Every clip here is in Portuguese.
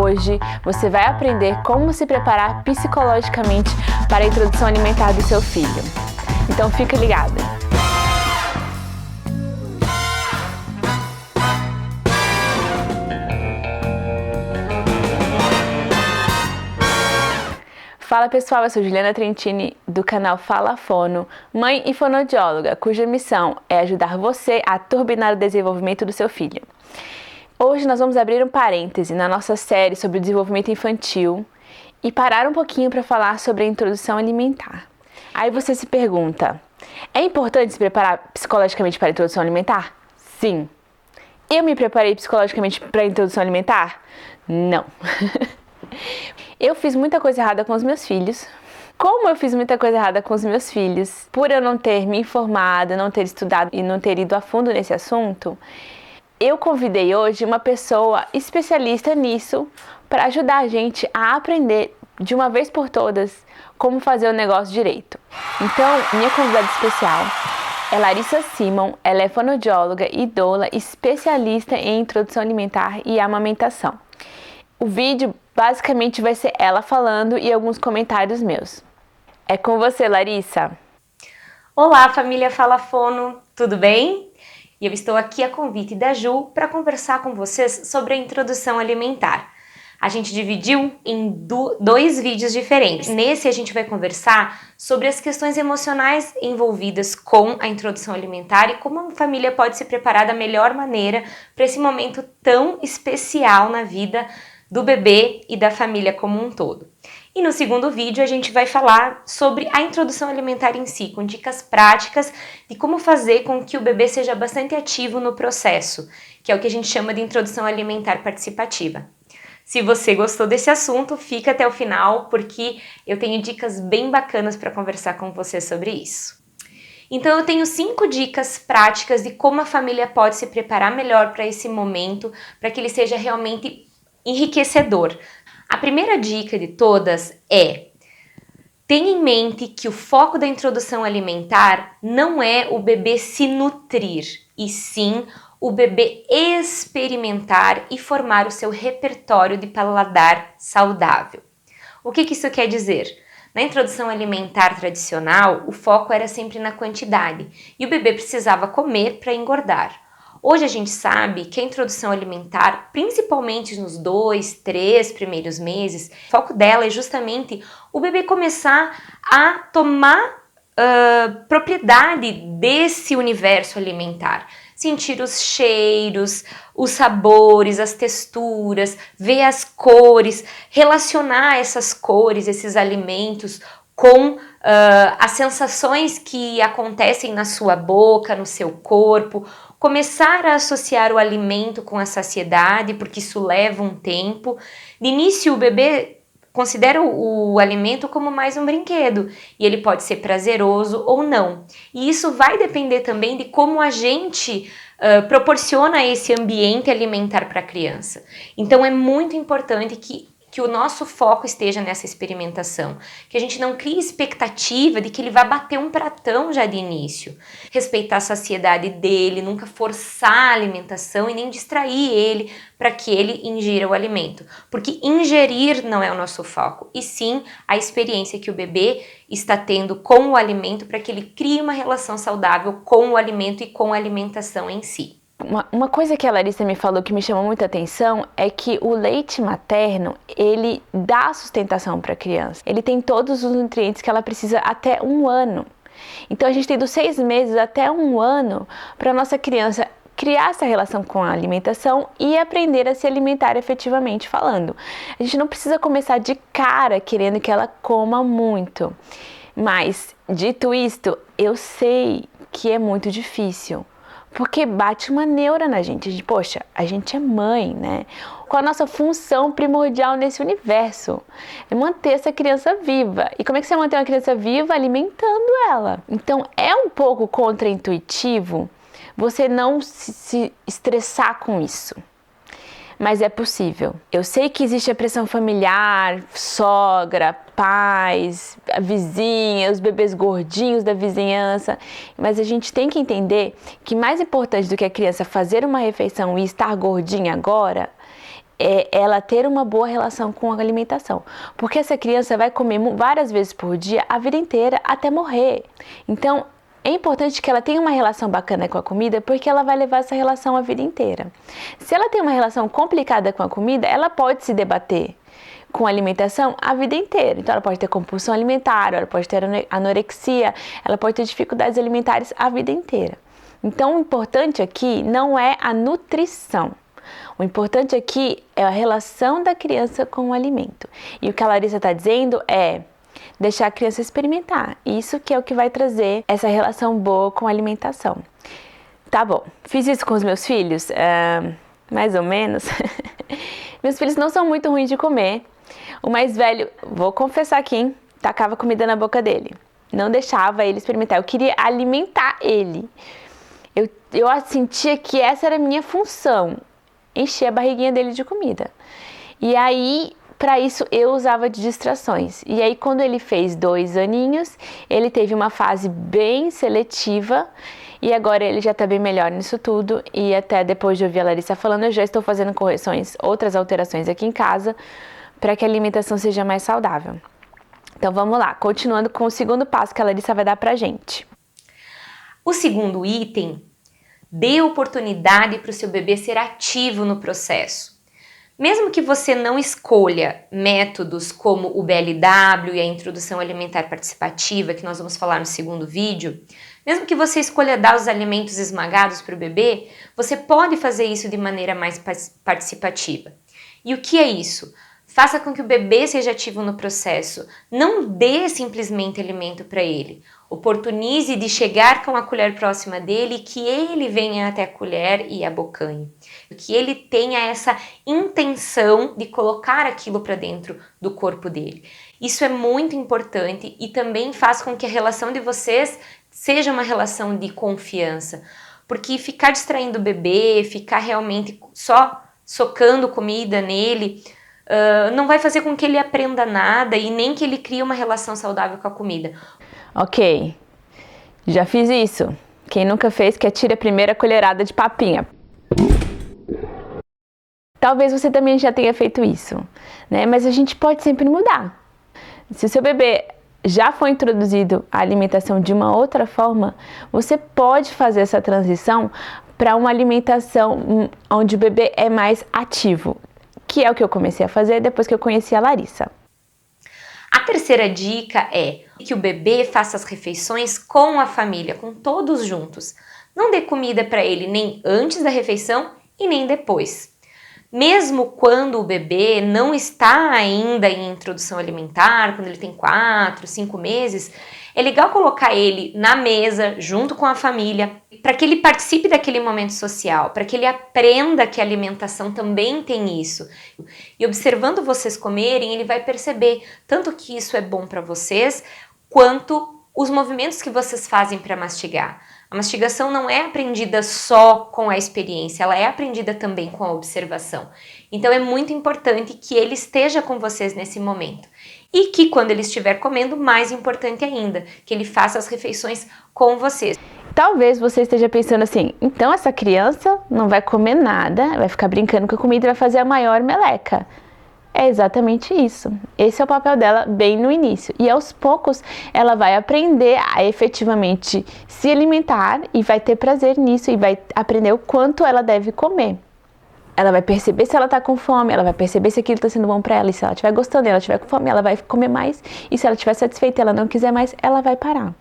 Hoje você vai aprender como se preparar psicologicamente para a introdução alimentar do seu filho. Então fica ligado! Fala pessoal, eu sou Juliana Trentini do canal Fala Fono, mãe e fonoaudióloga, cuja missão é ajudar você a turbinar o desenvolvimento do seu filho. Hoje nós vamos abrir um parêntese na nossa série sobre o desenvolvimento infantil e parar um pouquinho para falar sobre a introdução alimentar. Aí você se pergunta, é importante se preparar psicologicamente para a introdução alimentar? Sim. Eu me preparei psicologicamente para a introdução alimentar? Não. Eu fiz muita coisa errada com os meus filhos. Como eu fiz muita coisa errada com os meus filhos, por eu não ter me informado, não ter estudado e não ter ido a fundo nesse assunto, eu convidei hoje uma pessoa especialista nisso para ajudar a gente a aprender de uma vez por todas como fazer o negócio direito. Então, minha convidada especial é Larissa Simon, ela é fonoaudióloga e doula, especialista em introdução alimentar e amamentação. O vídeo basicamente vai ser ela falando e alguns comentários meus. É com você, Larissa. Olá, família Fala Fono, tudo bem? E eu estou aqui a convite da Ju para conversar com vocês sobre a introdução alimentar. A gente dividiu em dois vídeos diferentes. Nesse a gente vai conversar sobre as questões emocionais envolvidas com a introdução alimentar e como a família pode se preparar da melhor maneira para esse momento tão especial na vida do bebê e da família como um todo. E no segundo vídeo a gente vai falar sobre a introdução alimentar em si, com dicas práticas de como fazer com que o bebê seja bastante ativo no processo, que é o que a gente chama de introdução alimentar participativa. Se você gostou desse assunto, fica até o final, porque eu tenho dicas bem bacanas para conversar com você sobre isso. Então eu tenho 5 dicas práticas de como a família pode se preparar melhor para esse momento, para que ele seja realmente enriquecedor. A primeira dica de todas é: tenha em mente que o foco da introdução alimentar não é o bebê se nutrir, e sim o bebê experimentar e formar o seu repertório de paladar saudável. O que isso quer dizer? Na introdução alimentar tradicional, o foco era sempre na quantidade e o bebê precisava comer para engordar. Hoje a gente sabe que a introdução alimentar, principalmente nos 2, 3 primeiros meses, o foco dela é justamente o bebê começar a tomar propriedade desse universo alimentar. Sentir os cheiros, os sabores, as texturas, ver as cores, relacionar essas cores, esses alimentos com as sensações que acontecem na sua boca, no seu corpo, começar a associar o alimento com a saciedade, porque isso leva um tempo. De início, o bebê considera o alimento como mais um brinquedo, e ele pode ser prazeroso ou não. E isso vai depender também de como a gente proporciona esse ambiente alimentar para a criança. Então é muito importante que o nosso foco esteja nessa experimentação, que a gente não crie expectativa de que ele vai bater um pratão já de início. Respeitar a saciedade dele, nunca forçar a alimentação e nem distrair ele para que ele ingira o alimento. Porque ingerir não é o nosso foco, e sim a experiência que o bebê está tendo com o alimento para que ele crie uma relação saudável com o alimento e com a alimentação em si. Uma coisa que a Larissa me falou que me chamou muita atenção é que o leite materno, ele dá sustentação para a criança. Ele tem todos os nutrientes que ela precisa até 1 ano. Então a gente tem dos 6 meses até 1 ano para a nossa criança criar essa relação com a alimentação e aprender a se alimentar efetivamente falando. A gente não precisa começar de cara querendo que ela coma muito. Mas, dito isto, eu sei que é muito difícil. Porque bate uma neura na gente. Poxa, a gente é mãe, né? Qual a nossa função primordial nesse universo? É manter essa criança viva. E como é que você mantém uma criança viva? Alimentando ela. Então, é um pouco contraintuitivo você não se estressar com isso. Mas é possível. Eu sei que existe a pressão familiar, sogra, pais, a vizinha, os bebês gordinhos da vizinhança, mas a gente tem que entender que mais importante do que a criança fazer uma refeição e estar gordinha agora é ela ter uma boa relação com a alimentação. Porque essa criança vai comer várias vezes por dia a vida inteira até morrer. Então, é importante que ela tenha uma relação bacana com a comida, porque ela vai levar essa relação a vida inteira. Se ela tem uma relação complicada com a comida, ela pode se debater com a alimentação a vida inteira. Então, ela pode ter compulsão alimentar, ela pode ter anorexia, ela pode ter dificuldades alimentares a vida inteira. Então, o importante aqui não é a nutrição. O importante aqui é a relação da criança com o alimento. E o que a Larissa está dizendo é deixar a criança experimentar. Isso que é o que vai trazer essa relação boa com a alimentação. Tá bom, fiz isso com os meus filhos? Mais ou menos. Meus filhos não são muito ruins de comer. O mais velho, vou confessar aqui, hein, tacava comida na boca dele. Não deixava ele experimentar. Eu queria alimentar ele. Eu sentia que essa era a minha função. Encher a barriguinha dele de comida. E aí, para isso, eu usava de distrações. E aí, quando ele fez 2 aninhos, ele teve uma fase bem seletiva. E agora ele já está bem melhor nisso tudo. E até depois de ouvir a Larissa falando, eu já estou fazendo correções, outras alterações aqui em casa, para que a alimentação seja mais saudável. Então vamos lá, continuando com o segundo passo que a Larissa vai dar pra gente. O segundo item, dê oportunidade para o seu bebê ser ativo no processo. Mesmo que você não escolha métodos como o BLW e a introdução alimentar participativa, que nós vamos falar no segundo vídeo, mesmo que você escolha dar os alimentos esmagados para o bebê, você pode fazer isso de maneira mais participativa. E o que é isso? Faça com que o bebê seja ativo no processo. Não dê simplesmente alimento para ele. Oportunize de chegar com a colher próxima dele e que ele venha até a colher e abocanhe. Que ele tenha essa intenção de colocar aquilo para dentro do corpo dele. Isso é muito importante e também faz com que a relação de vocês seja uma relação de confiança. Porque ficar distraindo o bebê, ficar realmente só socando comida nele, não vai fazer com que ele aprenda nada e nem que ele crie uma relação saudável com a comida. Ok, já fiz isso. Quem nunca fez, que atire a primeira colherada de papinha. Talvez você também já tenha feito isso, né? Mas a gente pode sempre mudar. Se o seu bebê já foi introduzido à alimentação de uma outra forma, você pode fazer essa transição para uma alimentação onde o bebê é mais ativo, que é o que eu comecei a fazer depois que eu conheci a Larissa. A terceira dica é que o bebê faça as refeições com a família, com todos juntos. Não dê comida para ele nem antes da refeição e nem depois. Mesmo quando o bebê não está ainda em introdução alimentar, quando ele tem 4, 5 meses, é legal colocar ele na mesa, junto com a família, para que ele participe daquele momento social, para que ele aprenda que a alimentação também tem isso. E observando vocês comerem, ele vai perceber tanto que isso é bom para vocês, quanto os movimentos que vocês fazem para mastigar. A mastigação não é aprendida só com a experiência, ela é aprendida também com a observação. Então é muito importante que ele esteja com vocês nesse momento. E que quando ele estiver comendo, mais importante ainda, que ele faça as refeições com vocês. Talvez você esteja pensando assim, então essa criança não vai comer nada, vai ficar brincando com a comida e vai fazer a maior meleca. É exatamente isso. Esse é o papel dela bem no início. E aos poucos ela vai aprender a efetivamente se alimentar e vai ter prazer nisso e vai aprender o quanto ela deve comer. Ela vai perceber se ela tá com fome, ela vai perceber se aquilo tá sendo bom pra ela. E se ela estiver gostando, ela estiver com fome, ela vai comer mais. E se ela estiver satisfeita e ela não quiser mais, ela vai parar.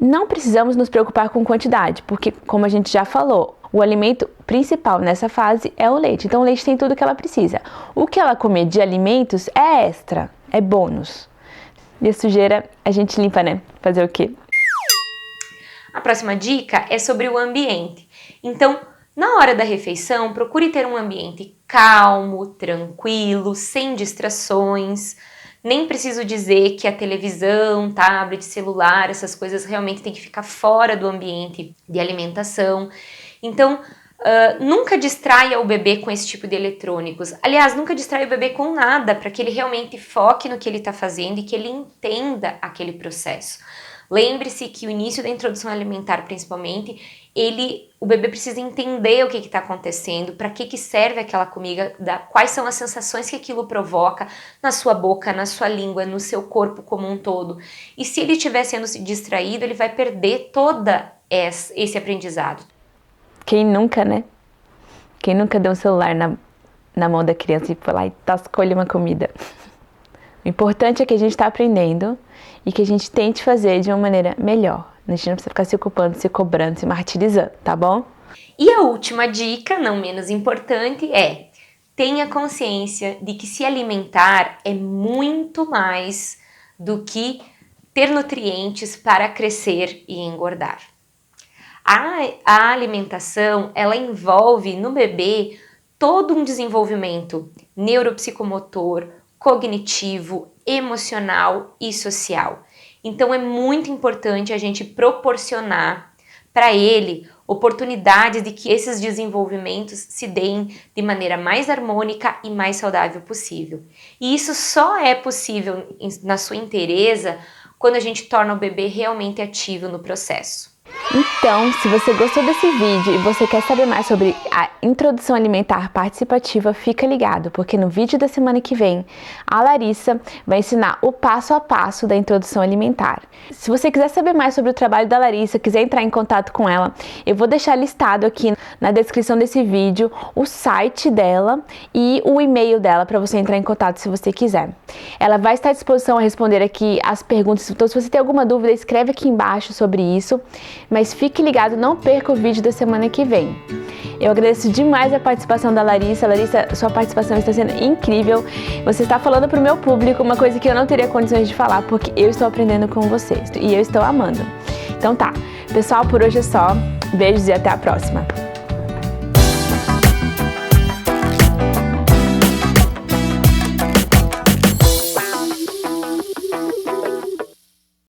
Não precisamos nos preocupar com quantidade, porque, como a gente já falou, o alimento principal nessa fase é o leite. Então, o leite tem tudo que ela precisa. O que ela comer de alimentos é extra, é bônus. E a sujeira a gente limpa, né? Fazer o quê? A próxima dica é sobre o ambiente. Então, na hora da refeição, procure ter um ambiente calmo, tranquilo, sem distrações. Nem preciso dizer que a televisão, tablet, celular, essas coisas realmente tem que ficar fora do ambiente de alimentação. Então, nunca distraia o bebê com esse tipo de eletrônicos. Aliás, nunca distraia o bebê com nada, para que ele realmente foque no que ele está fazendo e que ele entenda aquele processo. Lembre-se que o início da introdução alimentar, principalmente, o bebê precisa entender o que está acontecendo, para que serve aquela comida, quais são as sensações que aquilo provoca na sua boca, na sua língua, no seu corpo como um todo. E se ele estiver sendo distraído, ele vai perder toda esse aprendizado. Quem nunca, né? Quem nunca deu um celular na mão da criança e foi lá e tascou-lhe uma comida? O importante é que a gente está aprendendo e que a gente tente fazer de uma maneira melhor. A gente não precisa ficar se ocupando, se cobrando, se martirizando, tá bom? E a última dica, não menos importante, é: tenha consciência de que se alimentar é muito mais do que ter nutrientes para crescer e engordar. A alimentação, ela envolve no bebê todo um desenvolvimento neuropsicomotor, cognitivo, emocional e social. Então é muito importante a gente proporcionar para ele oportunidades de que esses desenvolvimentos se deem de maneira mais harmônica e mais saudável possível. E isso só é possível na sua inteireza quando a gente torna o bebê realmente ativo no processo. Então, se você gostou desse vídeo e você quer saber mais sobre a introdução alimentar participativa, fica ligado, porque no vídeo da semana que vem, a Larissa vai ensinar o passo a passo da introdução alimentar. Se você quiser saber mais sobre o trabalho da Larissa, quiser entrar em contato com ela, eu vou deixar listado aqui na descrição desse vídeo o site dela e o e-mail dela para você entrar em contato se você quiser. Ela vai estar à disposição a responder aqui as perguntas, então se você tem alguma dúvida, escreve aqui embaixo sobre isso. Mas fique ligado, não perca o vídeo da semana que vem. Eu agradeço demais a participação da Larissa. Larissa, sua participação está sendo incrível. Você está falando para o meu público uma coisa que eu não teria condições de falar, porque eu estou aprendendo com vocês e eu estou amando. Então tá, pessoal, por hoje é só. Beijos e até a próxima.